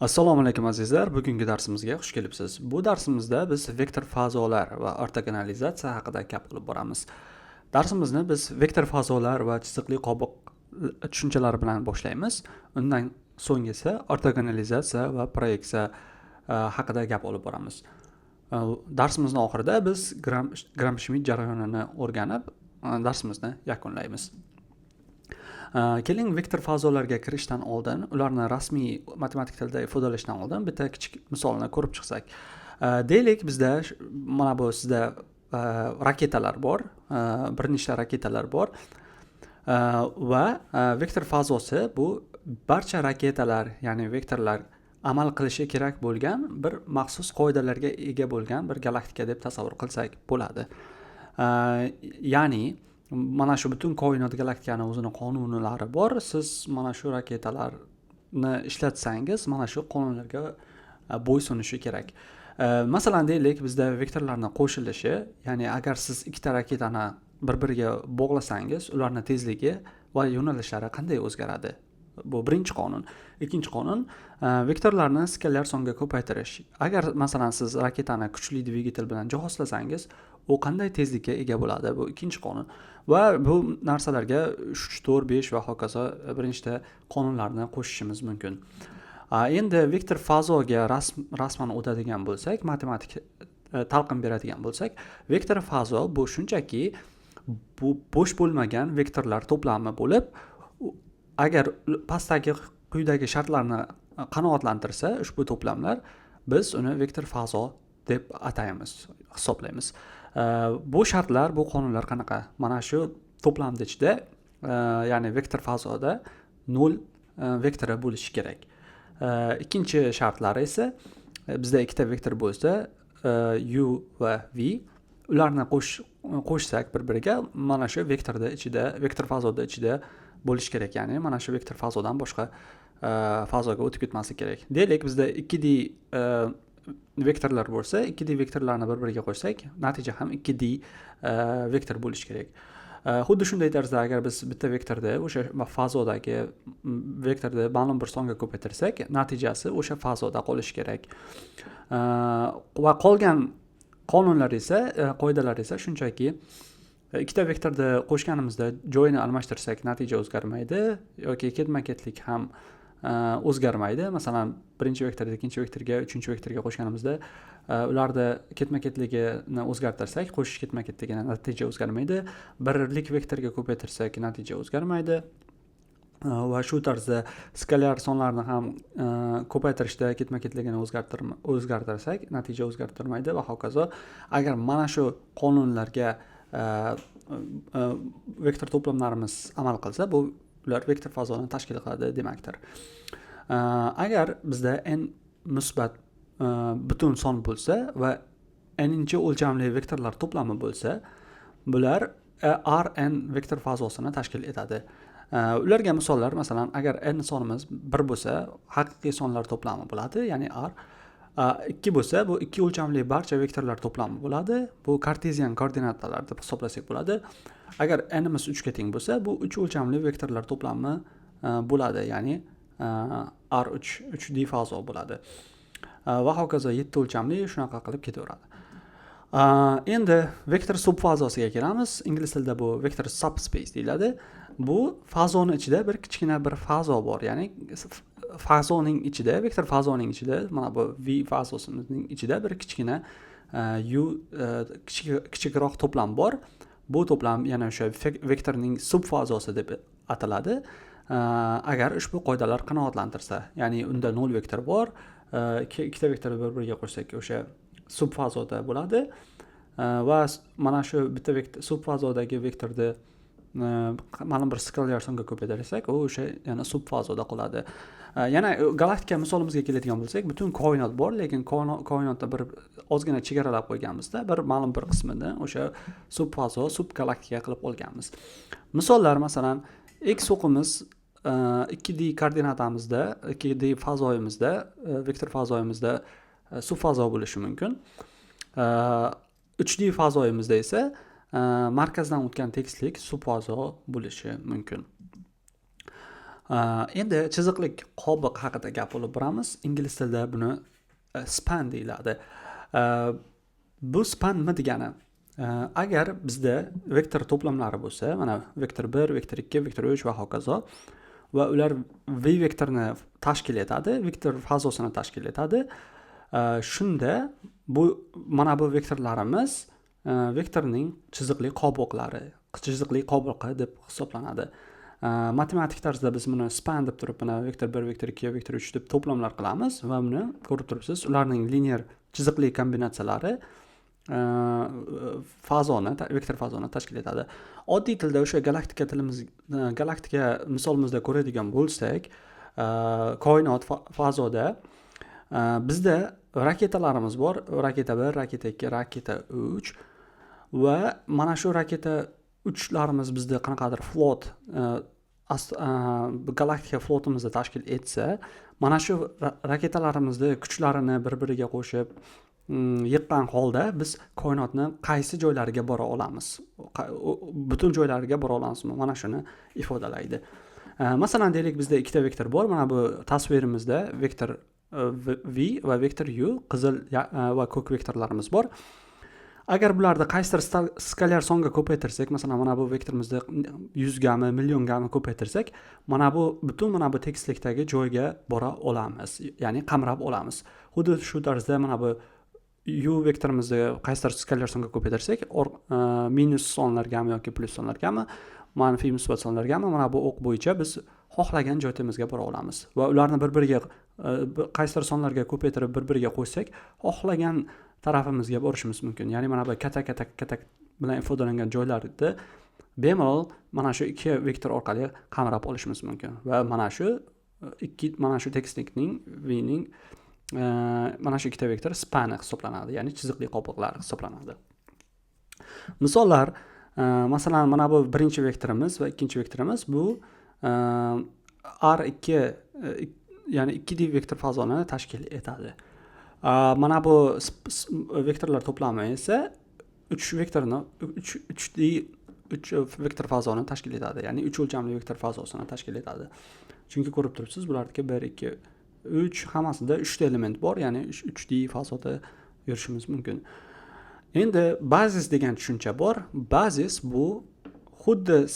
Assalomu alaykum azizlar, bugungi darsimizga xush kelibsiz. Bu darsimizda biz vektor fazolar va ortogonalizatsiya haqida gap qilib boramiz. Darsimizni biz vektor fazolar va chiziqli qobiq tushunchalari bilan boshlaymiz. Undan so'ng esa ortogonalizatsiya va proyeksiya haqida gap olib boramiz. Darsimizning oxirida biz Gram-Schmidt jarayonini o'rganib, darsimizni yakunlaymiz. Keling, vektor fazolarga kirishdan oldin, ularni rasmiy matematik tilda ifodalashdan oldin bitta kichik misolni ko'rib chiqsak. Deylik, bizda mana bu sizda raketalar bor, bir nechta raketalar bor va vektor fazosi bu barcha raketalar, ya'ni vektorlar amal qilishi kerak bo'lgan bir maxsus qoidalarga ega bo'lgan bir galaktika deb tasavvur qilsak bo'ladi. Ya'ni mana shu butun koinot galaktikani o'zini qonunlari bor. Siz mana shu raketalarni ishlatsangiz, mana shu qonunlarga bo'ysunishi kerak. Masalan, deylik, bizda vektorlarning qo'shilishi, ya'ni agar siz ikkita raketani bir-biriga bog'lasangiz, ularning tezligi va yo'nalishlari qanday o'zgaradi? Bu birinchi qonun. Ikkinchi qonun, vektorlarni skalar songa ko'paytirish. Agar masalan siz raketani kuchli dvigatel bilan jihozlasangiz, u qanday tezlikka ega bo'ladi? Bu ikkinchi qonun. Va bu narsalarga 3, 4, 5 va hokazo birinchi qonunlarni qo'shishimiz mumkin. Endi vektor fazoga rasman o'tadigan bo'lsak, matematik talqin beradigan bo'lsak, vektor fazo bu shunchaki bu bo'sh bo'lmagan vektorlar to'plami bo'lib, agar pastdagi quyidagi shartlarni qanoatlantirsa ushbu to'plamlar, biz uni vektor fazo deb ataymiz, hisoblaymiz. Bu shartlar, bu qonunlar qanaqa? Mana shu to'plamning ichida, ya'ni vektor fazoda 0 vektori bo'lishi kerak. Ikkinchi shartlari esa bizda ikkita vektor bo'lsa, u va v, ularni qo'shsak bir-biriga, mana shu vektor fazoda ichida bo'lishi kerak. Ya'ni mana shu vektor fazodan boshqa fazoga o'tib ketmaslik kerak. Deylik, bizda 2D vektorlar bo'lsa, 2D vektorlarni bir-biriga qo'shsak, natija ham 2D vektor bo'lishi kerak. Xuddi shunday tarzda agar biz bitta vektorda o'sha fazodagi vektorda ma'lum bir songa ko'paytirsak, natijasi o'sha fazoda qolishi kerak. Va qolgan qonunlar esa, qoidalar esa shunchaki ikkita vektorda qo'shganimizda joyini almashtirsak natija o'zgarmaydi yoki ketma-ketlik ham o'zgarmaydi. Masalan, birinchi vektordan ikkinchi vektorga, uchinchi vektorga qo'shganimizda ularda ketma-ketligini o'zgartirsak, qo'shish ketma-ketligini natija o'zgarmaydi. Birlik vektorga ko'paytirsak natija o'zgarmaydi. Va shu tarzda skalar sonlarni ham ko'paytirishda ketma-ketligini o'zgartirsak natija o'zgartirmaydi va hokazo. Agar mana shu qonunlarga vektor to'plamlarimiz amal qilsa, bu ular vektor fazoni tashkil qiladi demakdir. Agar bizda n musbat butun son bo'lsa va n-chi o'lchamli vektorlar to'plami bo'lsa, bular Rn vektor fazosini tashkil etadi. Ularga misollar, masalan, agar n sonimiz 1 bo'lsa, haqiqiy sonlar to'plami bo'ladi, ya'ni R. 2 bo'lsa, bu ikki o'lchamli barcha vektorlar to'plami bo'ladi. Bu kartezian koordinatalar deb hisoblasak bo'ladi. Agar n-imiz 3 ga teng bo'lsa, bu 3 o'lchamli vektorlar to'plami bo'ladi, ya'ni R3 3D fazo bo'ladi. Va hokazo 7 o'lchamli shunaqa qilib ketaveradi. Endi vektor subfazosiga kelamiz. Ingliz tilida bu vektor subspace deyiladi. Bu fazoni ichida bir kichkina bir fazo bor, ya'ni fazoning ichida, vektor fazoning ichida, mana bu v fazosimizning ichida bir kichkina kichikroq to'plam bor. Bu to'plam yana o'sha vektorning subfazosi deb ataladi. Agar ushbu qoidalar qanoatlantirsa, ya'ni unda 0 vektor bor, ikkita vektorni bir-biriga qo'shsak o'sha subfazoda bo'ladi. Va mana shu bitta subfazodagi vektorni ma'lum bir skalar songa ko'paytirsak, u o'sha yana subfazoda qoladi. Yana galaktika misolimizga keladigan bo'lsak, butun koinot bor, lekin koinotda bir ozgina chegaralab qo'yganmizda, bir ma'lum bir qismini o'sha subfazo, subgalaktika qilib olganmiz. Misollar, masalan, x o'qimiz 2D koordinatamizda, 2D fazoyimizda, vektor fazoyimizda subfazo bo'lishi mumkin. 3D fazoyimizda esa markazdan o'tgan tekislik subfazo bo'lishi mumkin. Endi chiziqli qobiq haqida gap olib boramiz. Ingliz tilida buni span deyiladi. Bu span nima degani? Agar bizda vektor to'plamlari bo'lsa, mana vektor 1, vektor 2, vektor 3 va hokazo va ular v vektorni tashkil etadi, vektor fazosini tashkil etadi. Shunda mana bu vektorlarimiz vektorning chiziqli qobiqlari, chiziqli qobiqi deb hisoblanadi. Matematik tarzda biz buni span deb turib, mana vektor 1, vektor 2, vektor 3 deb to'plamlar qilamiz va buni ko'rib turibsiz, ularning linear chiziqli kombinatsiyalari vektor fazoni tashkil etadi. Oddiy tilda o'sha galaktika misolimizda ko'radigan bo'lsak, koinot fazoda bizda raketalarimiz bor. Raketa 1, raketa 2, raketa 3 va mana shu raketa 3larimiz bizda qanaqadir flot galaktika flotimizni tashkil etsa, mana shu raketalarimizni kuchlarini bir-biriga qo'shib yiqqan holda biz koinotni qaysi joylariga bora olamiz? Butun joylariga bora olamizmi? Mana shuni ifodalaydi. Masalan, deylik bizda ikkita vektor bor. Mana bu tasvirimizda vektor v va vektor u, qizil va ko'k vektorlarimiz bor. Agar bularni qaysidir skalar songa ko'paytirsak, masalan, mana bu vektorimizni 100 gami, million gami ko'paytirsak, mana bu tekislikdagi joyga bora olamiz, ya'ni qamrab olamiz. Xuddi shu tarzda mana bu u vektorimizni qaysidir skalar songa ko'paytirsak, minus sonlargami yoki plus sonlargami, manfiy musbat sonlargami, mana bu o'q bo'yicha biz xohlagan joyimizga bora olamiz va ularni bir-biriga qaysidir sonlarga ko'paytirib bir-biriga qo'ysak, xohlagan tarafimizga borishimiz mumkin. Ya'ni mana bu katak bilan ifodalangan joylarni bemalol mana shu ikki vektor orqali qamrab olishimiz mumkin va mana shu tekislikning vning mana shu ikkita vektor spani hisoblanadi, ya'ni chiziqli qobiqlar hisoblanadi. Misollar, masalan, mana bu birinchi vektorimiz va ikkinchi vektorimiz bu R2 ya'ni 2D vektor fazoni tashkil etadi. Mana bu vektorlar to'plami esa 3 vektor fazoni tashkil etadi, ya'ni 3 o'lchamli vektor fazosini tashkil etadi. Chunki ko'rib turibsiz, bulardagi 1, 2, 3 hammasida 3 ta element bor, ya'ni 3D fazoda yurishimiz mumkin. Endi bazis degan tushuncha bor. Bazis bu xuddi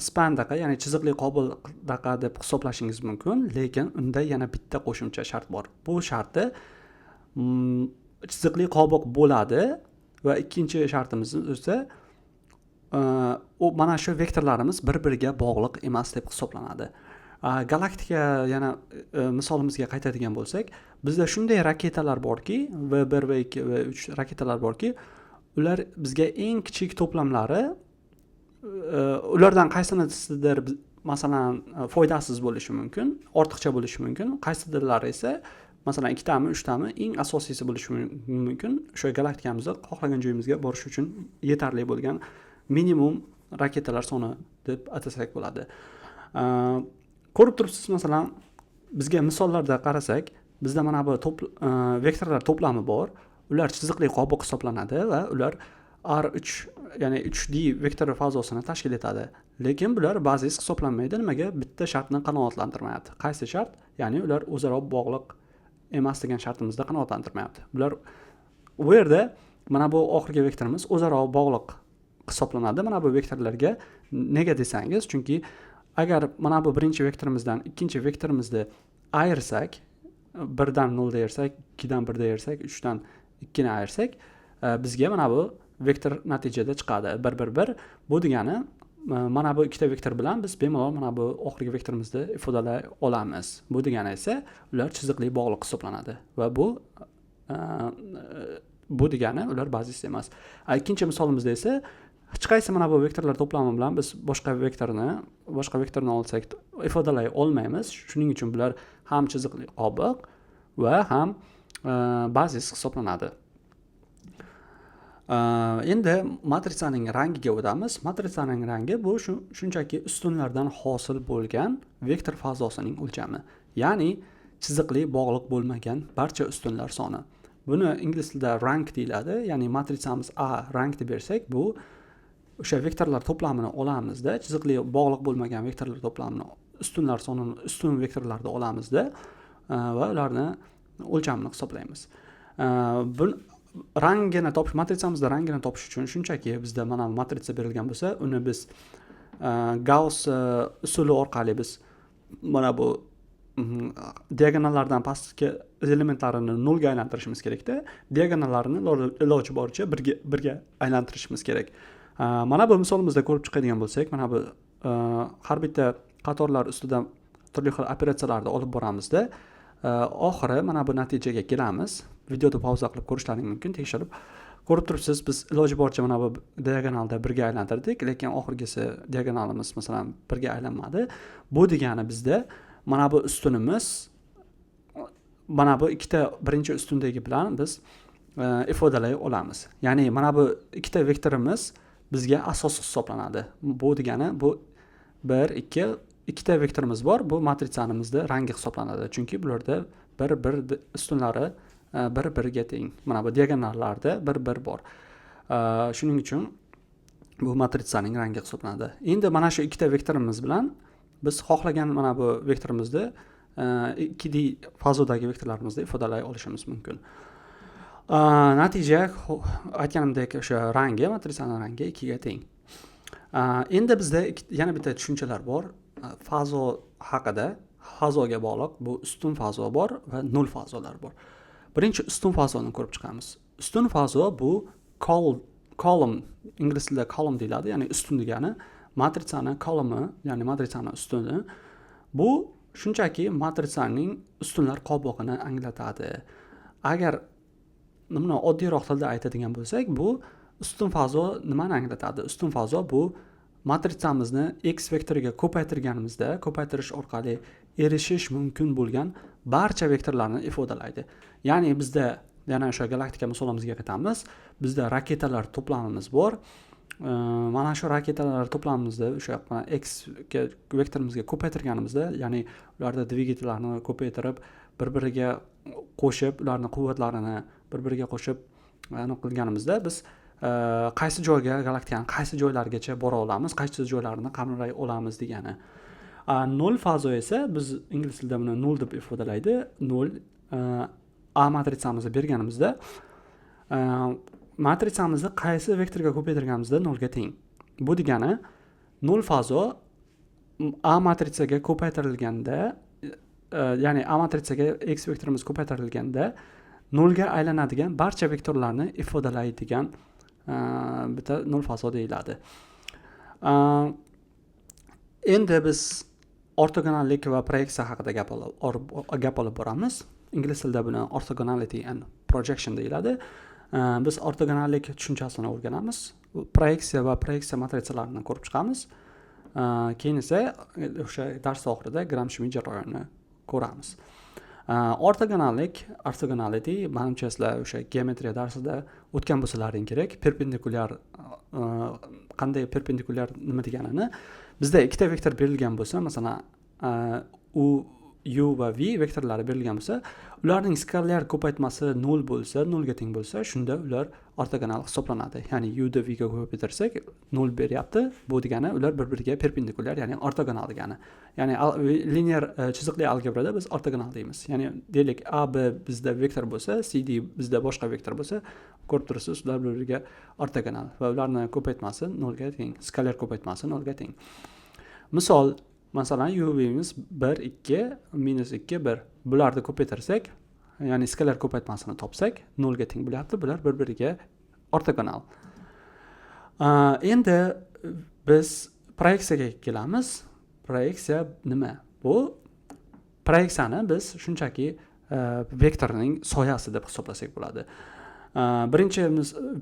spandaqa, ya'ni chiziqli qobiqdaqa deb hisoblashingiz mumkin, lekin unda yana bitta qo'shimcha shart bor. Bu sharti chiziqli qobiq bo'ladi va ikkinchi shartimiz esa mana shu vektorlarimiz bir-biriga bog'liq emas deb hisoblanadi. Galaktika yana misolimizga qaytadigan bo'lsak, bizda shunday raketalar borki, V1, V2, V3 raketalar borki, ular bizga eng kichik to'plamlari ulardan qaysinidir masalan foydasiz bo'lishi mumkin, ortiqcha bo'lishi mumkin, qaysidirlari esa masalan 2 tami, 3 tami eng asosiysi bo'lishi mumkin. O'sha galaktikamizni xohlagan joyimizga borish uchun yetarli bo'lgan minimum raketalar soni deb atasak bo'ladi. Ko'rib turibsiz, masalan, bizga misollarda qarasak, bizda mana bu vektorlar to'plami bor. Ular chiziqli qobiq hisoblanadi va ular R3, ya'ni 3D vektor fazosini tashkil etadi. Lekin bular bazis hisoblanmaydi. Nimaga? Bitta shartni qanoatlantirmayapti. Qaysi shart? Ya'ni ular o'zaro bog'liq emas degan shartimizda qanoatlantirmayapti. Bular u yerda mana bu oxirgi vektorimiz o'zaro bog'liq hisoblanadi. Mana bu vektorlarga nega desangiz, chunki agar mana bu birinchi vektorimizdan ikkinchi vektorimizni ayirsak, 1 dan 0 ayirsak, 2 dan 1 ayirsak, 3 dan 2 ni ayirsak, bizga mana bu vektor natijada chiqadi 1 1 1. Bu degani mana bu ikkita vektor bilan biz bemalol mana bu oxirgi vektorimizni ifodalay olamiz. Bu degani esa ular chiziqli bog'liq hisoblanadi va bu degani ular bazis emas. Ikkinchi misolimizda esa hech qaysi mana bu vektorlar to'plami bilan biz boshqa vektorni olsak ifodalay olmaymiz. Shuning uchun bular ham chiziqli qobiq va ham bazis hisoblanadi. Endi matrisaning rangiga o'tamiz. Matrisaning rangi bu shunchaki ustunlardan hosil bo'lgan vektor fazosining o'lchami, ya'ni chiziqli bog'liq bo'lmagan barcha ustunlar soni. Buni ingliz tilida rank deyiladi, ya'ni matrisamiz A rank deb bersak, bu o'sha vektorlar to'plamini olamizda, chiziqli bog'liq bo'lmagan vektorlar to'plamini ustunlar sonini ustun vektorlarda olamizda va ularni o'lchamini hisoblaymiz. Rangini topish, matritsamizda rangini topish uchun shunchaki bizda mana matritsa berilgan bo'lsa, uni biz Gauss usuli orqali biz mana bu diagonallardan pastki elementlarini nolga aylantirishimiz kerakda. Diagonallarini iloji boricha birga aylantirishimiz kerak. Mana bu misolimizda ko'rib chiqadigan bo'lsak, mana bu har bitta qatorlar ustidan turli xil operatsiyalarni olib boramizda, oxiri mana bu natijaga kelamiz. Videoda pauza qilib ko'rishlaring mumkin, tekshirib. Ko'rib turibsiz, biz iloji boricha mana bu diagonalda birga aylantirdik, lekin oxirgisi diagonalimiz masalan birga aylanmadi. Bu degani bizda mana bu ustunimiz mana bu birinchi ustundagi bilan biz ifodalay olamiz. Ya'ni mana bu ikkita vektorimiz bizga asos hisoblanadi. Bu degani bu 1 2 ikkita vektorimiz bor. Bu matritsamizda rangi hisoblanadi. Chunki bularda bir ustunlari bir-biriga teng. Mana bu diagonallarda bir bor. Shuning uchun bu matritsaning rangi hisoblanadi. Endi mana shu ikkita vektorimiz bilan biz xohlagan mana bu vektorimizni 2D fazodagi vektorlarimizni ifodalay olishimiz mumkin. Natija aytganimdek o'sha rangi, matritsaning rangi 2 ga teng. Endi bizda yana bitta tushunchalar bor. Fazo haqida, fazoga bog'liq bu ustun fazo bor va nol fazolar bor. Birinchi ustun fazoni ko'rib chiqamiz. Ustun fazo bu column, ingliz tilida column deyiladi, ya'ni ustun degani matritsani columni, ya'ni matritsani ustuni. Bu shunchaki matritsaning ustunlar qobig'ini anglatadi. Agar nimani oddiyroq tilda aytadigan bo'lsak, bu ustun fazo nimani anglatadi? Ustun fazo bu matritsamizni x vektoriga ko'paytirish orqali erishish mumkin bo'lgan barcha vektorlarni ifodalaydi. Ya'ni bizda yana o'sha galaktika misolimizga qaytamiz. Bizda raketalar to'plamimiz bor. Mana shu raketalar to'plamimizda o'sha x vektorimizga ko'paytirganimizda, ya'ni ularda dvigatellarni ko'paytirib, bir-biriga qo'shib, ularning quvvatlarini bir-biriga qo'shib qilganimizda biz qaysi joyga, galaktikaning qaysi joylarigacha bora olamiz, qaysi joylarini qamray olamiz degani. Nol fazo esa biz ingliz tilida buni nol deb ifodalaydi. Nol A matritsamizni berganimizda matritsamizni qaysi vektorga ko'paytirganimizda nolga teng. Bu degani nol fazo A matritsaga ko'paytirilganda, ya'ni A matritsaga x vektorimiz ko'paytirilganda nolga aylanadigan barcha vektorlarni ifodalaydigan bitta nol fazo deyiladi. Endi biz ortogonallik va proyeksiya haqida gap olib boramiz. Ingliz tilida buni orthogonality and projection deyiladi. Biz ortogonallik tushunchasini o'rganamiz. Proyeksiya va proyeksiya matritsalarini ko'rib chiqamiz. Keyin esa o'sha dars oxirida Gramsci jarayonini ko'ramiz. Ortogonality menimcha sizlar o'sha geometriya darsida o'tgan bo'lsalaring kerak. Qanday perpendikulyar nima deganini. Bizda ikkita vektor berilgan bo'lsa, masalan, u va v vektorlari berilgan bo'lsa, ularning skalyar ko'paytmasi 0 bo'lsa, 0 ga teng bo'lsa, shunda ular ortogonal hisoblanadi. Ya'ni u ni v ga ko'paytirsak 0 beryapti. Bu degani ular bir-biriga perpendikulyar, ya'ni ortogonal degani. Ya'ni linear chiziqli algebrada biz ortogonal deymiz. Ya'ni deylik a b bizda vektor bo'lsa, c d bizda boshqa vektor bo'lsa, ko'rib turibsiz, ular bir-biriga ortogonal va ularning ko'paytmasi 0 ga teng, skalyar ko'paytmasi 0 ga teng. Misol, masalan, UV'miz 1, 2, minus 2, 1. Bularni ko'paytirsak, ya'ni skalar ko'paytmasini topsak, 0 ga teng bo'lyapti. Bular bir-biriga ortogonal. Endi biz proyeksiyaga kelamiz. Proyeksiya nima? Bu proyeksiyani biz shunchaki vektorning soyasi deb hisoblasak bo'ladi. Birinchi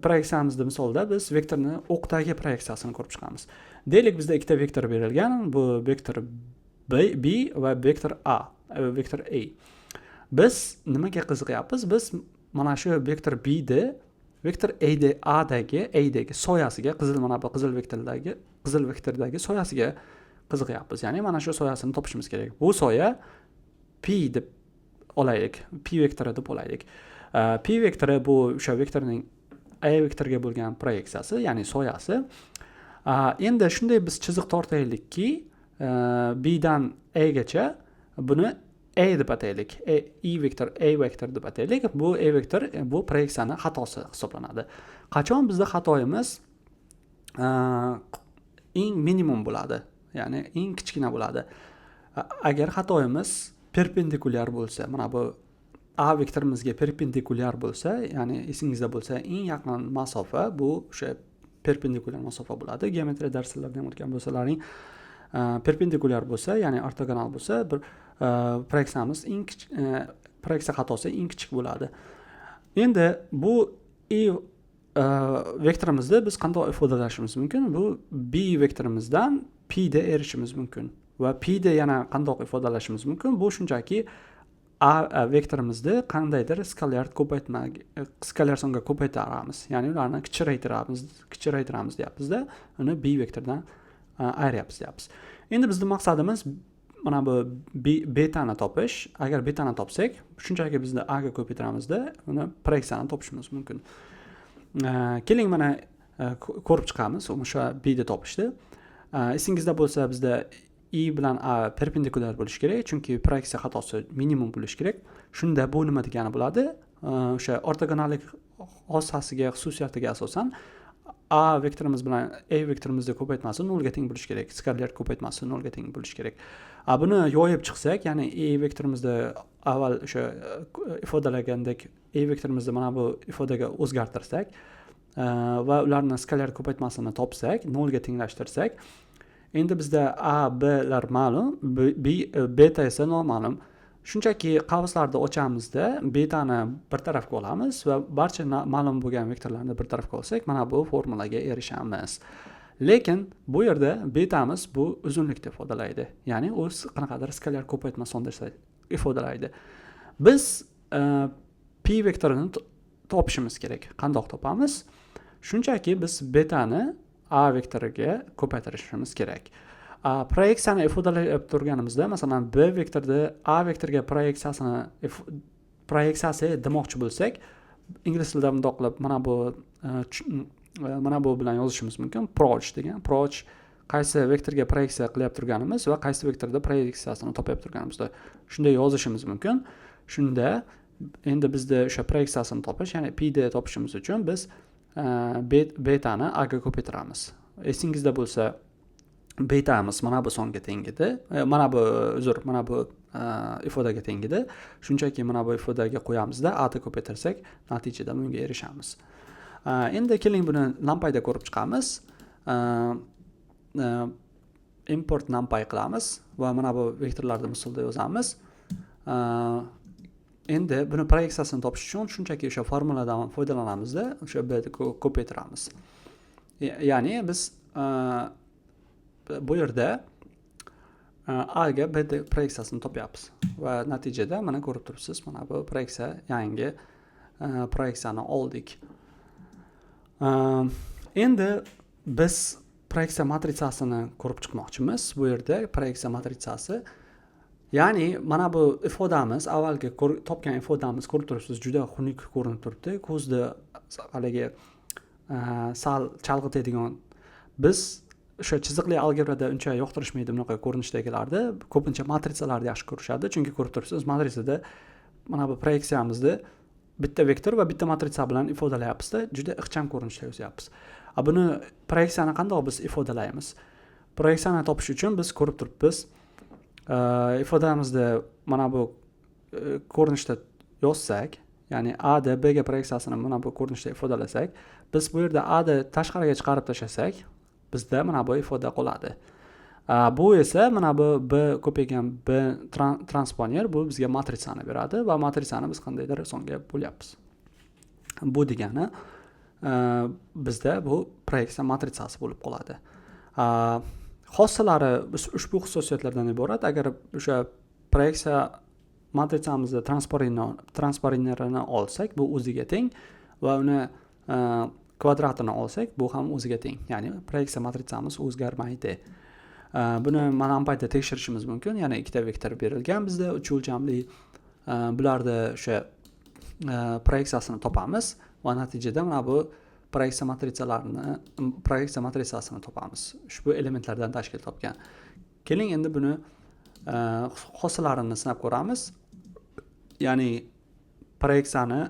proyeksiyamizda misolda biz vektorni o'qdagi proyeksiyasini ko'rib chiqamiz. Deylik bizda ikkita vektor berilgan, bu vektor b va vektor a, vektor a. Biz nimaga qiziqyapmiz? Biz mana shu vektor b-ni vektor a-dagi soyasiga, qizil vektordagi soyasiga qiziqyapmiz. Ya'ni mana shu soyasini topishimiz kerak. Bu soya p deb olaylik, p vektori deb olaylik. P vektori bu o'sha vektorning A vektoriga bo'lgan proyeksiyasi, ya'ni soyasi. Endi shunday biz chiziq tortaylikki, bdan agacha buni a deb ataylik. I vektor a vektor deb ataylik. Bu a vektor bu proyeksiyani xatosi hisoblanadi. Qachon bizda xatoyimiz eng minimum bo'ladi, ya'ni eng kichkina bo'ladi. Agar xatoyimiz perpendikulyar bo'lsa, mana bu a vektorimizga perpendikulyar bo'lsa, ya'ni esingizda bo'lsa, eng yaqin masofa bu o'sha perpendikulyar masofa bo'ladi. Geometriya darslarida ham o'tgan bo'lsalaring, perpendikulyar bo'lsa, ya'ni ortogonal bo'lsa, bir proyeksiyamiz proyeksiya xatosi eng kichik bo'ladi. Endi bu vektorimizni biz qanday ifodalashimiz mumkin? Bu b vektorimizdan p da erishishimiz mumkin. Va p da yana qanday ifodalashimiz mumkin? Bu shunchaki a vektorimizni qandaydir skalyar songa ko'paytiramiz. Ya'ni ularni kichiraytiramiz deyapmiz-da, uni b vektordan ayryapmiz deyapmiz. Endi bizning maqsadimiz mana bu betani topish. Agar betani topsak, shunchaki bizni a ga ko'paytiramizda, uni proyeksiyani topishimiz mumkin. Keling mana ko'rib chiqamiz o'sha b ni topishni. Esingizda bo'lsa, bizda i bilan a perpendikulyar bo'lishi kerak, chunki proyeksiya xatosi minimum bo'lishi kerak. Shunda bu nima degani bo'ladi? O'sha ortogonallik xosasiga, xususiyatiga asosan a vektorimiz bilan a vektorimizni ko'paytmasi 0 ga teng bo'lishi kerak. Skalyar ko'paytmasi 0 ga teng bo'lishi kerak. Buni yoyib chiqsak, ya'ni a vektorimizni avval o'sha ifodalagandek a vektorimizni mana bu ifodaga o'zgartirsak va ularni skalyar ko'paytmasini topsak, 0 ga tenglashtirsak, endi bizda a, b lar ma'lum, beta esa noma'lum. Shunchaki qavslarni ochamizda betani bir tarafga olamiz va barcha ma'lum bo'lgan vektorlarni bir tarafga olsak, mana bu formulaga erishamiz. Lekin bu yerda betamiz bu uzunlikni ifodalaydi. Ya'ni o'z qanaqadir skalyar ko'paytma sonda ifodalaydi. Biz p vektorini topishimiz kerak. Qandoq topamiz? Shunchaki biz betani a vektoriga ko'paytirishimiz kerak. Proyeksiyani ifodalab turganimizda, masalan, b vektorda a vektorga proyeksiyasi demoqchi bo'lsak, ingliz tilida bundoq qilib mana bu bilan yozishimiz mumkin. Proch degan. Proch qaysi vektorga proyeksiya qilyap turganimiz va qaysi vektorda proyeksiyasini topib turganimizda shunday yozishimiz mumkin. Shunda endi bizda o'sha proyeksiyasini topish, ya'ni p da topishimiz uchun biz betani a ga ko'paytiramiz. Esingizda bo'lsa, betamiz mana bu songa teng edi. Mana bu ifodaga teng edi. Shunchaki mana bu ifodaga qo'yamizda, a da ko'paytirsak, natijada bunga erishamiz. Endi keling buni numpyda ko'rib chiqamiz. Import numpy qilamiz va mana bu vektorlarni misolda yozamiz. Endi buni proyeksiyasini topish uchun shunchaki o'sha formuladan foydalanamizda, o'sha b ni ko'paytiramiz. Ya'ni biz bu yerda a ga b ni proyeksiyasini topyapmiz va natijada mana ko'rib turibsiz, mana bu proyeksiya, yangi proyeksiyani oldik. Endi biz proyeksiya matritsasini ko'rib chiqmoqchimiz. Bu yerda proyeksiya matritsasi, ya'ni mana bu ifodamiz, avvalgi topgan ifodamiz ko'rib turibsiz, juda xunuk ko'rinib turibdi. Ko'zni haligi sal chalg'itadigan. Biz o'sha chiziqli algebrada uncha yoqtirishmaydi bunaqa ko'rinishdagilarni. Ko'pincha matritsalarni yaxshi ko'rishadi, chunki ko'rib turibsiz, matritsada mana bu proyeksiyamizni bitta vektor va bitta matritsa bilan ifodalayapmiz-da, juda ixcham ko'rinishda yozyapmiz. Buni proyeksiyani qanday biz ifodalaymiz? Proyeksiyani topish uchun biz ko'rib turibmiz, ifodamizni mana bu ko'rinishda yozsak, ya'ni a da b ga proyeksiyasini mana bu ko'rinishda ifodalasak, biz bu yerda a da tashqariga chiqarib tashlasak, bizda mana bu ifoda qoladi. Bu esa mana bu b ko'paygan b transponer bu bizga matritsani beradi va matritsani biz qandaydir songa bo'lyapmiz. Bu degani bizda bu proyeksiya matritsasi bo'lib qoladi. Xossalari ushbu xususiyatlardan iborat. Agar o'sha proyeksiya matritsamizni transponerini olsak, bu o'ziga teng va uni kvadratini olsak, bu ham o'ziga teng. Ya'ni proyeksiya matritsamiz o'zgarmaydi. Buni mana numpyda tekshirishimiz mumkin. Ya'ni ikkita vektor berilgan bizda 3 o'lchamli. Bularni o'sha proyeksiyasini topamiz va natijada mana bu proyeksiya matritsasini topamiz. Ushbu elementlardan tashkil topgan. Keling endi buni hosilarini sinab ko'ramiz. Ya'ni proyeksiyani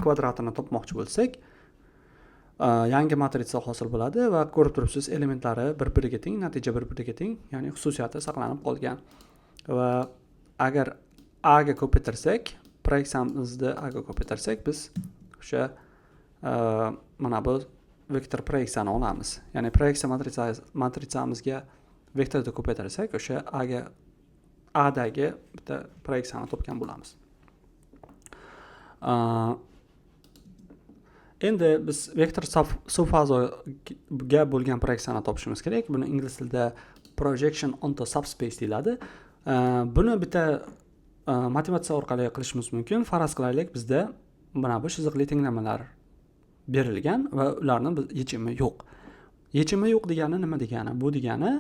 kvadratini topmoqchi bo'lsak, yangi matrica hosil bo'ladi va ko'rib turibsiz, elementlari bir-biriga teng, natija bir-biriga teng, ya'ni xususiyati saqlanib qolgan. Va agar A ga ko'paytirsak, proyeksiyamizni A ga ko'paytirsak, biz o'sha mana bu vektor proyeksiyani olamiz. Ya'ni proyeksiya matricamizga vektorni ko'paytirsak, o'sha A'dagi bitta proyeksiyani topgan bo'lamiz. Endi biz vektor subfazoga bo'lgan proyeksiyani topishimiz kerak. Buni ingliz tilida projection onto subspace deyiladi. Buni bitta motivatsiya orqali qilishimiz mumkin. Faraz qilaylik, bizda mana bu chiziqli tenglamalar berilgan va ularning yechimi yo'q. Yechimi yo'q degani nima degani? Bu degani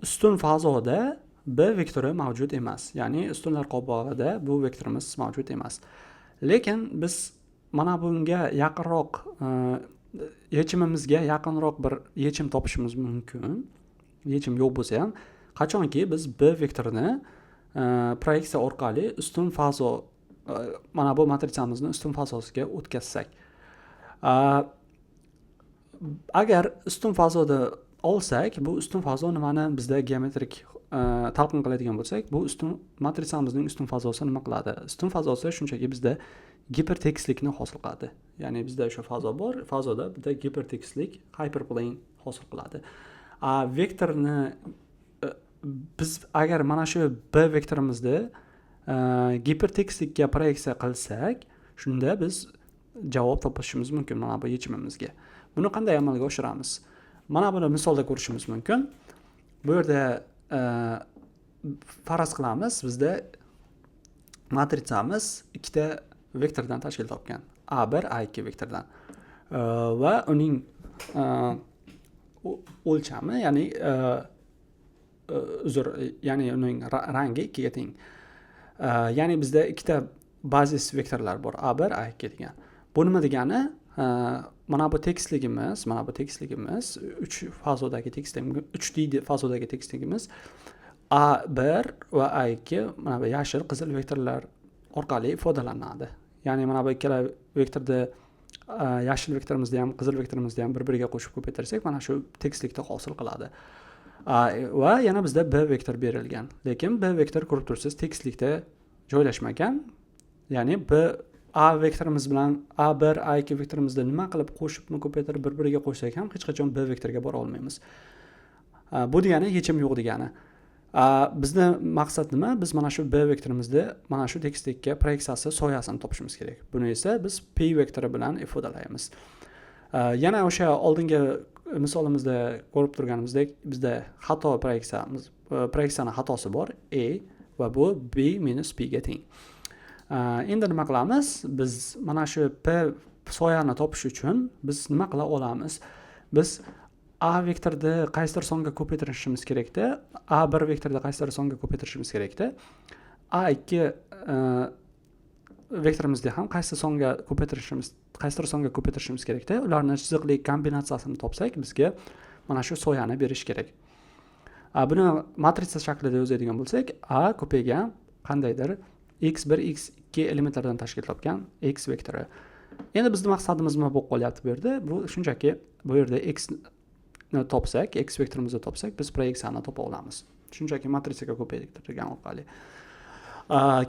ustun fazoda B vektori mavjud emas. Ya'ni ustunlar qobig'ida bu vektorimiz mavjud emas. Lekin biz mana bunga yaqinroq yechimimizga yaqinroq bir yechim topishimiz mumkin. Yechim yo'q bo'lsa ham, qachonki biz B vektorini proyeksiya orqali ustun fazo mana bu matritsamizni ustun fazosiga o'tkazsak. Agar ustun fazoda olsak, bu ustun fazo nimani bizda geometrik talqin qiladigan bo'lsak, bu matricamizning ustun fazosi nima qiladi? Ustun fazosi shunchaki bizda gipertekislikni hosil qiladi. Ya'ni bizda o'sha fazo bor, fazoda bizda gipertekislik, hyperplane hosil qiladi. Vektorni biz agar mana shu B vektorimizni gipertekislikka proyeksiya qilsak, shunda biz javob topishimiz mumkin mana bu yechimimizga. Buni qanday amalga oshiramiz? Mana buni misolda ko'rishimiz mumkin. Bu yerda faraz qilamiz, bizda matritsamiz ikkita vektordan tashkil topgan. A1, A2 vektordan. Va uning o'lchami, ya'ni uning rangi 2 ga teng. Ya'ni bizda ikkita bazis vektorlar bor, A1, A2 degan. Bu nima degani? Mana bu tekisligimiz 3 fazodagi tekisligimiz, 3D fazodagi tekisligimiz A1 va A2 mana bu yashil, qizil vektorlar orqali ifodalanadi. Ya'ni mana bu ikkala vektorda yashil vektorimizni ham, qizil vektorimizni ham bir-biriga qo'shib ko'paytirsak, mana shu tekislikni hosil qiladi. Va yana bizda B vektor berilgan. Lekin B vektor ko'rib tursiz, tekislikda joylashmagan. Ya'ni A vektorimiz bilan A1, A2 vektorimizni nima qilib qo'shibmi ko'paytirib bir-biriga qo'shsak ham hech qachon B vektorga bora olmaymiz. Bu degani yechim yo'q degani. Bizni maqsad nima? Biz mana shu B vektorimizni mana shu tekislikka proyeksiyasi soyasini topishimiz kerak. Buni esa biz P vektori bilan ifodalaymiz. Yana o'sha oldingi misolimizda ko'rib turganimizdek, bizda xato proyeksiyani xatosi bor, A va bu B minus P ga teng. Endi nima qilamiz? Biz mana shu P soyani topish uchun biz nima qila olamiz? Biz A vektorni qaysidir songa ko'paytirishimiz kerakda, A1 vektorni qaysidir songa ko'paytirishimiz kerakda, A2 vektorimizni ham qaysidir songa ko'paytirishimiz kerakda. Ularning chiziqli kombinatsiyasini topsak, bizga mana shu soyani berish kerak. Buni matrica shaklida yozadigan bo'lsak, A ko'paygan qandaydir x1, x2 elementlardan tashkil topgan x vektori. Endi bizning maqsadimiz nima bo'lib qolyapti bu yerda? Bu shunchaki bu yerda x topsak, x vektorimizni topsak, biz proyeksiyani topa olamiz. Shunchaki matrisaga ko'paytirgan orqali.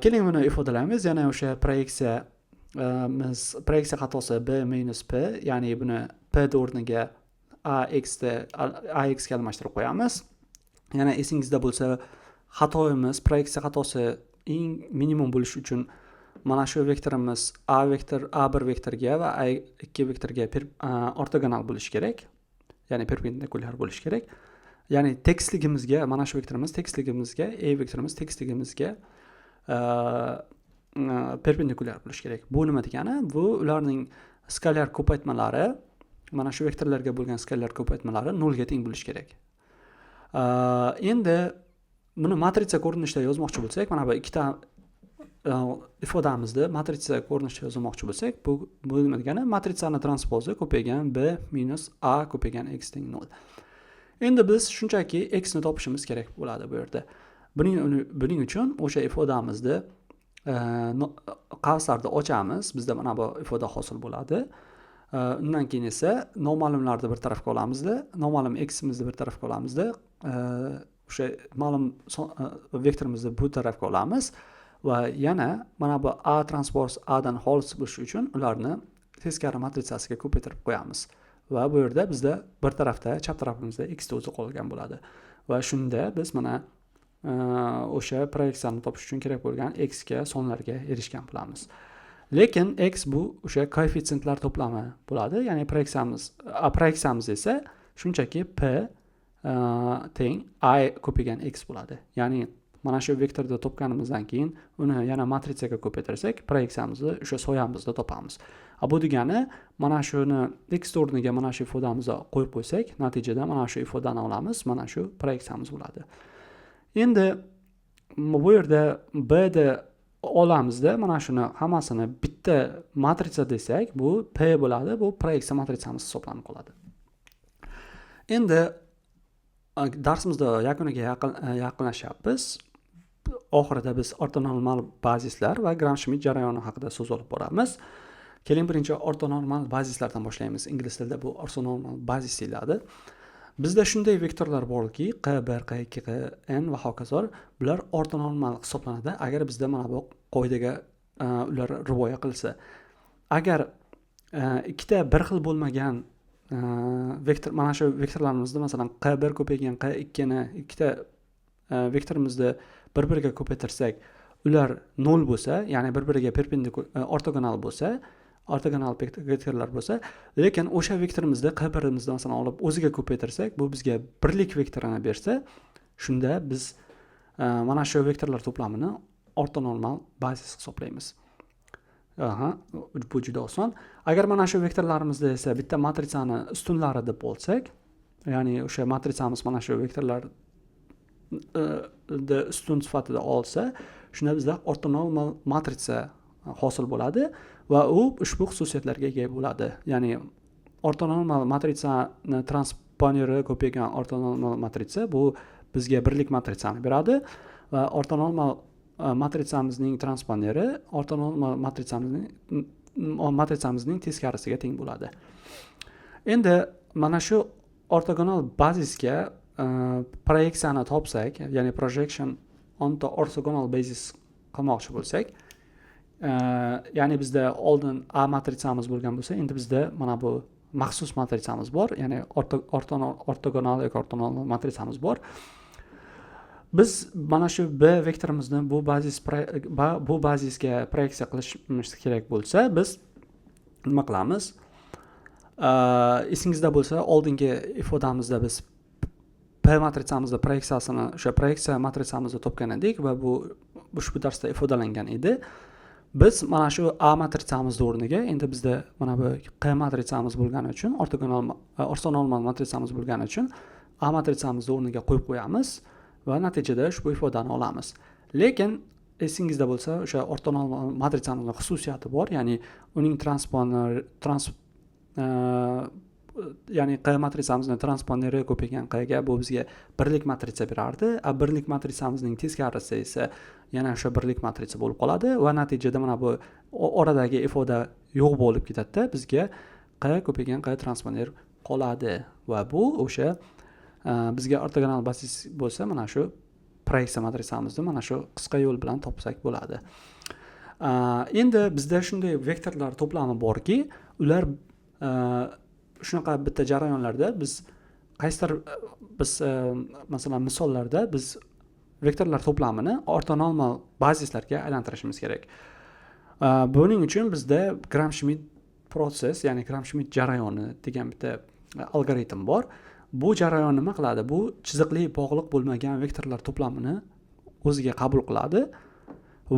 Keling buni ifodalaymiz. Yana o'sha proyeksiya xatosi B minus P, ya'ni buni P o'rniga AX ga almashtirib qo'yamiz. Yana esingizda bo'lsa, proyeksiya xatosi eng minimum bo'lish uchun mana shu vektorimiz A1 vektorga va A2 vektorga ortogonal bo'lishi kerak. Ya'ni perpendikulyar bo'lishi kerak. Ya'ni tekisligimizga mana shu vektorimiz tekisligimizga, A vektorimiz tekisligimizga perpendikulyar bo'lishi kerak. Bu nima degani? Bu ularning skalar ko'paytmalari, mana shu vektorlarga bo'lgan skalar ko'paytmalari 0 ga teng bo'lishi kerak. Endi buni matrica ko'rinishida yozmoqchi bo'lsak, mana bu ikkita ifodamizni matrica ko'rinishida yozmoqchi bo'lsak, bu nima degani? Matritsani transpozi ko'paygan B minus A ko'paygan x teng 0. Endi biz shunchaki x ni topishimiz kerak bo'ladi bu yerda. Buning uchun o'sha ifodamizni qavslarni ochamiz. Bizda mana bu ifoda hosil bo'ladi. Undan keyin esa noma'lumlarni bir tarafga olamizda, noma'lum x'imizni bir tarafga olamizda, o'sha ma'lum vektorimizni bu tarafga olamiz va yana mana bu a transpose a dan xolis bo'lishi uchun ularni teskari matritsasiga ko'paytirib qo'yamiz. Va bu yerda bizda bir tarafda, chap tarafimizda x ta o'zi qolgan bo'ladi. Va shunda biz mana o'sha proyeksiyani topish uchun kerak bo'lgan x ga sonlarga erishgan bo'lamiz. Lekin x bu o'sha koeffitsiyentlar to'plami bo'ladi. Ya'ni proyeksiyamiz esa shunchaki p teng I ko'paygan x bo'ladi. Ya'ni mana shu vektorda topganimizdan keyin uni yana matritsaga ko'paytirsak, proyeksiyamizni o'sha soyamizni topamiz. Bu degani mana shuni x o'rniga mana shu ifodamizni qo'yib qo'ysak, natijada mana shu ifodani olamiz, mana shu proyeksiyamiz bo'ladi. Endi bu yerda b da olamizda mana shuni hammasini bitta matritsa desak, bu p bo'ladi, bu proyeksiya matritsamiz hisoblanib qoladi. Endi darsimizni yakuniga yaqinlashyapmiz. Oxirida biz ortonormal bazislar va Gram-Schmidt jarayoni haqida so'z olib boramiz. Keling birinchi ortonormal bazislardan boshlaymiz. Ingliz tilida bu ortonormal bazis deyiladi. Bizda shunday vektorlar borki, q1, q2, qn va hokazo, bular ortonormal hisoblanadi agar bizda mana bu qoidaga ular rivoya qilsa. Agar ikkita bir xil bo'lmagan vektor, mana shu vektorlarimizni masalan q1 ko'paygan q2 ni ikkita vektorimizni bir-biriga ko'paytirsak, ular 0 bo'lsa, ya'ni bir-biriga perpendikulyar ortogonal bo'lsa, ortogonal vektorlar bo'lsa, lekin o'sha vektorimizni q1imizni masalan olib o'ziga ko'paytirsak, bu bizga birlik vektorini bersa, shunda biz mana shu vektorlar to'plamini ortonormal bazis hisoblaymiz. Bu juda oson. Agar mana shu vektorlarimizda esa bitta matritsani ustunlari deb bo'lsak, ya'ni o'sha matritsamiz mana shu vektorlar ustun sifatida olsa, shunda bizda ortonormal matritsa hosil bo'ladi va u ushbu xususiyatlarga ega bo'ladi. Ya'ni ortonormal matritsani transponeri ko'paygan ortonormal matritsa bu bizga birlik matritsani beradi va ortonormal matritsamizning transponeri ortonormal matritsamizning teskarisiga teng bo'ladi. Endi mana shu ortogonal bazisga proyeksiyani topsak, ya'ni projection onto orthogonal basis qilmoqchi bo'lsak, ya'ni bizda oldin A matritsamiz bo'lgan bo'lsa, endi bizda mana bu maxsus matritsamiz bor, ya'ni ortogonal yoki ortonormal matritsamiz bor. Biz mana shu B vektorimizni bu bazisga proyeksiya qilishimiz kerak bo'lsa, biz nima qilamiz? Esingizda bo'lsa, oldingi ifodamizda biz P matritsamizni proyeksiyasini, o'sha proyeksiya matritsamizni topgan edik va bu ushbu darsda ifodalangan edi. Biz mana shu A matritsamizni o'rniga endi bizda mana bu Q matritsamiz bo'lgani uchun, ortonormal matritsamiz bo'lgani uchun A matritsamizni o'rniga qo'yib qo'yamiz va natijada ushbu ifodani olamiz. Lekin esingizda bo'lsa, o'sha ortonormal matritsamizning xususiyati bor, ya'ni uning ya'ni Q matritsamizning transponeri ko'paygan Qga bu bizga birlik matritsa berardi. Birlik matritsamizning teskarisi esa yana o'sha birlik matritsa bo'lib qoladi va natijada mana bu oradagi ifoda yo'q bo'lib ketadi. Bizga Q ko'paygan Q transponer qoladi va bu o'sha bizga ortogonal bazis bo'lsa, mana shu proyeksiya matritsamizni mana shu qisqa yo'l bilan topsak bo'ladi. Endi bizda shunday vektorlar to'plami borki, ular shunaqa bitta jarayonlarda biz masalan misollarda biz vektorlar to'plamini ortonormal bazislarga aylantirishimiz kerak. Buning uchun bizda Gram-Schmidt proses, ya'ni Gram-Schmidt jarayoni degan bitta algoritm bor. Bu jarayon nima qiladi? Bu chiziqli bog'liq bo'lmagan vektorlar to'plamini o'ziga qabul qiladi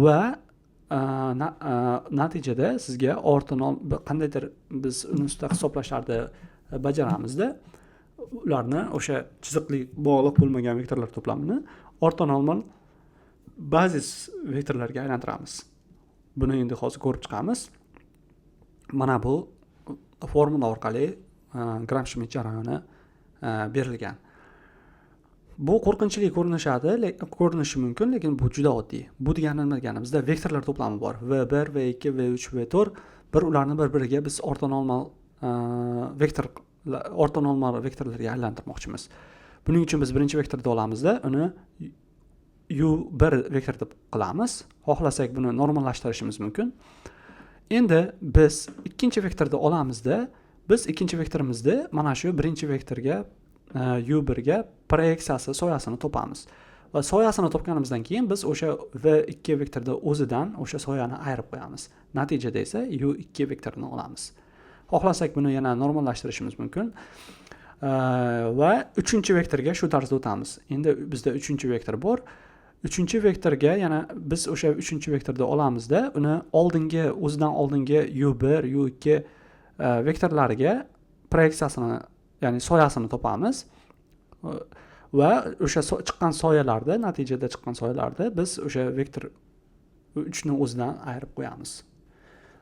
va natijada sizga qandaydir biz uni ustida hisoblashlarni bajaramizda, ularni o'sha chiziqli bog'liq bo'lmagan vektorlar to'plamini ortonormal bazis vektorlarga aylantiramiz. Buni endi hozir ko'rib chiqamiz. Mana bu formula orqali Gram-Schmidt jarayoni berilgan. bu qo'rqinchli ko'rinishi mumkin, lekin bu juda oddiy. Bu degani nima degani? Bizda vektorlar to'plami bor. V1, V2, V3, V4. Ularni bir-biriga biz ortonormal vektorlarga aylantirmoqchimiz. Buning uchun biz birinchi vektorni olamizda, uni U1 vektor deb qilamiz. Xohlasak buni normallashtirishimiz mumkin. Endi biz ikkinchi vektorni olamizda, biz ikkinchi vektorimizda mana shu birinchi vektorga U1 ga proyeksiyasi soyasini topamiz. Va soyasini topganimizdan keyin biz o'sha V2 vektorda o'zidan o'sha soyani ayirib qo'yamiz. Natijada esa U2 vektorini olamiz. Xohlasak buni yana normallashtirishimiz mumkin. Va uchinchi vektorga shu tarzda o'tamiz. Endi bizda uchinchi vektor bor. Uchinchi vektorga yana biz o'sha uchinchi vektorda olamizda, uni o'zidan oldingi U1, U2 vektorlariga proyeksiyasini, ya'ni soyasini topamiz. Va o'sha natijada chiqqan soyalarda biz o'sha vektor 3 ni o'zidan ayirib qo'yamiz.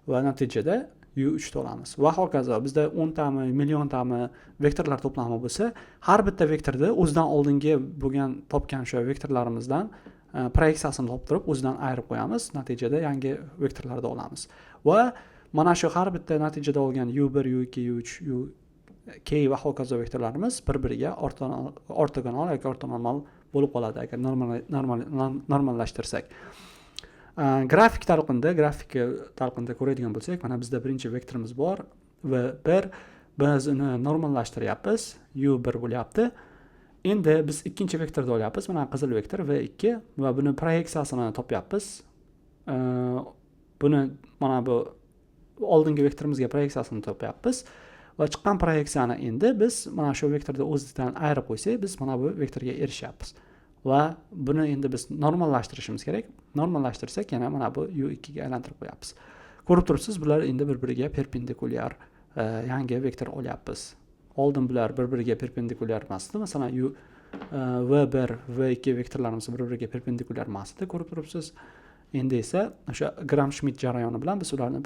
Va natijada U3 ni olamiz. Va hokazo. Bizda 10 tami, million tami vektorlar to'plami bo'lsa, har bitta vektorda o'zidan oldingi bo'lgan topgan o'sha vektorlarimizdan proyeksiyasini toptirib o'zidan ayirib qo'yamiz. Natijada yangi vektorlarni olamiz. Va mana shu har bitta natijada olgan U1, U2, U3, K va hokazo vektorlarimiz bir-biriga ortogonal yoki ortonormal bo'lib qoladi agar normallashtirsak. Grafik talqinda ko'radigan bo'lsak, mana bizda birinchi vektorimiz bor V1, biz uni normallashtiryapmiz, U1 bo'lyapti. Endi biz ikkinchi vektorni olyapmiz, mana qizil vektor V2 va buni proyeksiyasini topyapmiz. Buni mana bu oldingi vektorimizga proyeksiyasini topyapmiz va chiqqan proyeksiyani endi biz mana shu vektorda o'zidan ayirib qo'ysak, biz mana bu vektorga erishyapmiz. Va buni endi biz normallashtirishimiz kerak. Normallashtirsak yana mana bu U2 ga aylantirib qo'yapmiz. Ko'rib turibsiz, bular endi bir-biriga perpendikulyar yangi vektor olyapmiz. Oldin bular bir-biriga perpendikulyar emasdi. Masalan, V1, V2 vektorlarimiz bir-biriga perpendikulyar emasdi, ko'rib turibsiz. Endi esa o'sha Gram-Schmidt jarayoni bilan biz ularni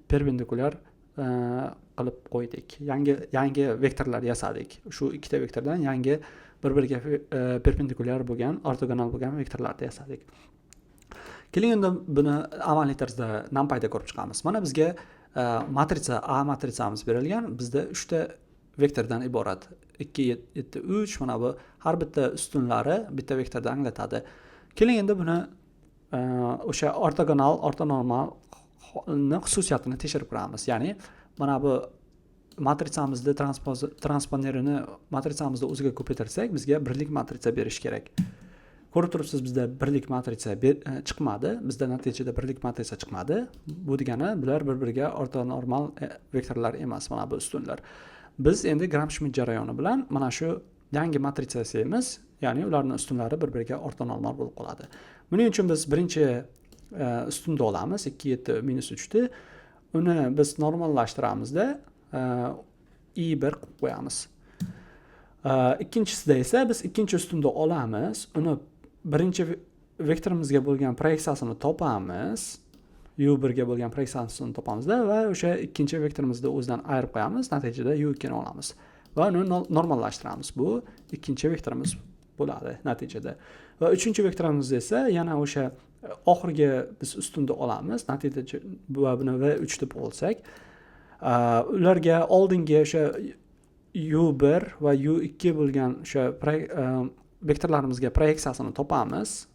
perpendikulyar qilib qo'ydik. Yangi vektorlar yasadik. Shu ikkita vektordan yangi bir-biriga perpendikulyar bo'lgan, ortogonal bo'lgan vektorlarni yasadik. Keling endi buni amaliy tarzda NumPy'da ko'rib chiqamiz. Mana bizga matrica A matritsamiz berilgan. Bizda 3 ta vektordan iborat. 2, 7, 3. Mana bu har bitta ustunlari bitta vektorda anglatadi. Keling endi buni o'sha ortogonal, ortonormal xususiyatini tekshirib ko'ramiz. Ya'ni mana bu matritsamizda transponerini matritsamizda o'ziga ko'paytirsak, bizga birlik matrica berish kerak. Ko'rib turibsiz, bizda birlik matrica chiqmadi. Bizda natijada birlik matrica chiqmadi. Bu degani bular bir-biriga ortonormal vektorlar emas, mana bu ustunlar. Biz endi Gram-Schmidt jarayoni bilan mana shu yangi matrica yasaymiz, ya'ni ularning ustunlari bir-biriga ortonormal bo'lib qoladi. Buning uchun biz birinchi ustunni olamiz, 2, 7, -3 ni. Uni biz normallashtiramizda i1 qilib qo'yamiz. Ikkinchisida esa biz ikkinchi ustunni olamiz, uni birinchi vektorimizga bo'lgan proyeksiyasini topamiz, U1 ga bo'lgan proyeksiyasini topamizda va o'sha ikkinchi vektorimizni o'zidan ayirib qo'yamiz, natijada U2 ni olamiz va uni normallashtiramiz. Bu ikkinchi vektorimiz bo'ladi natijada. Va uchinchi vektorimiz esa yana o'sha oxirgi biz ustunni olamiz, natijada buni V3 deb olsak, ularga oldingi o'sha U1 va U2 bo'lgan o'sha vektorlarimizga proyeksiyasini topamiz,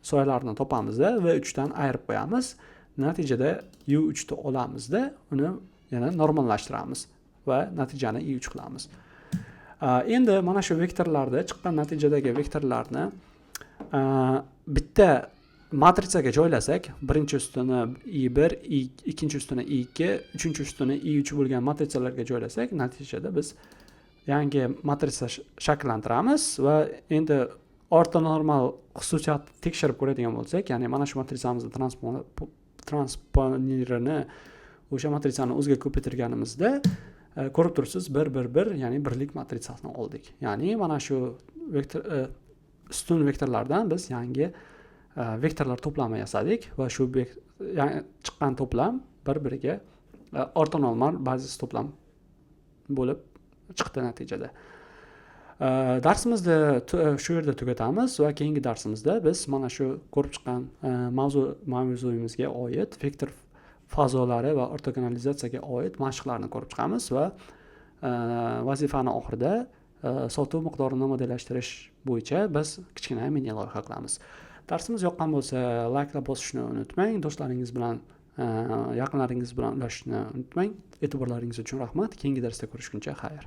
soyalarni topamizda V3 dan ayirib qo'yamiz. Natijada U3 ni olamizda, uni yana normallashtiramiz va natijani i3 qilamiz. Endi mana shu vektorlarda chiqqan natijadagi vektorlarni bitta matrisaga joylasak, birinchi ustuni i1, ikkinchi ustuni i2, uchinchi ustuni i3 bo'lgan matrisalarga joylasak, natijada biz yangi matrica shakllantiramiz va endi ortonormal xususiyat tekshirib ko'radigan bo'lsak, ya'ni mana shu matritsamizni transponerini o'sha matritsani o'ziga ko'paytirganimizda ko'rib turibsiz, 1-1-1, ya'ni birlik matritsasini oldik. Ya'ni mana shu vektor ustun vektorlardan biz yangi vektorlar to'plami yasadik va shu chiqqan to'plam bir-biriga ortonormal bazis to'plam bo'lib chiqdi natijada. Darsimizni shu yerda tugatamiz va keyingi darsimizda biz mana shu ko'rib chiqqan mavzuyimizga oid vektor fazolari va ortogonalizatsiyaga oid mashqlarni ko'rib chiqamiz va vazifani oxirida sotuv miqdorini modellashtirish bo'yicha biz kichkina mini loyiha qilamiz. Darsimiz yoqqan bo'lsa, layklab bosishni unutmang, do'stlaringiz bilan, yaqinlaringiz bilan ulashishni unutmang. E'tiborlaringiz uchun rahmat. Keyingi darsda ko'rishguncha xayr.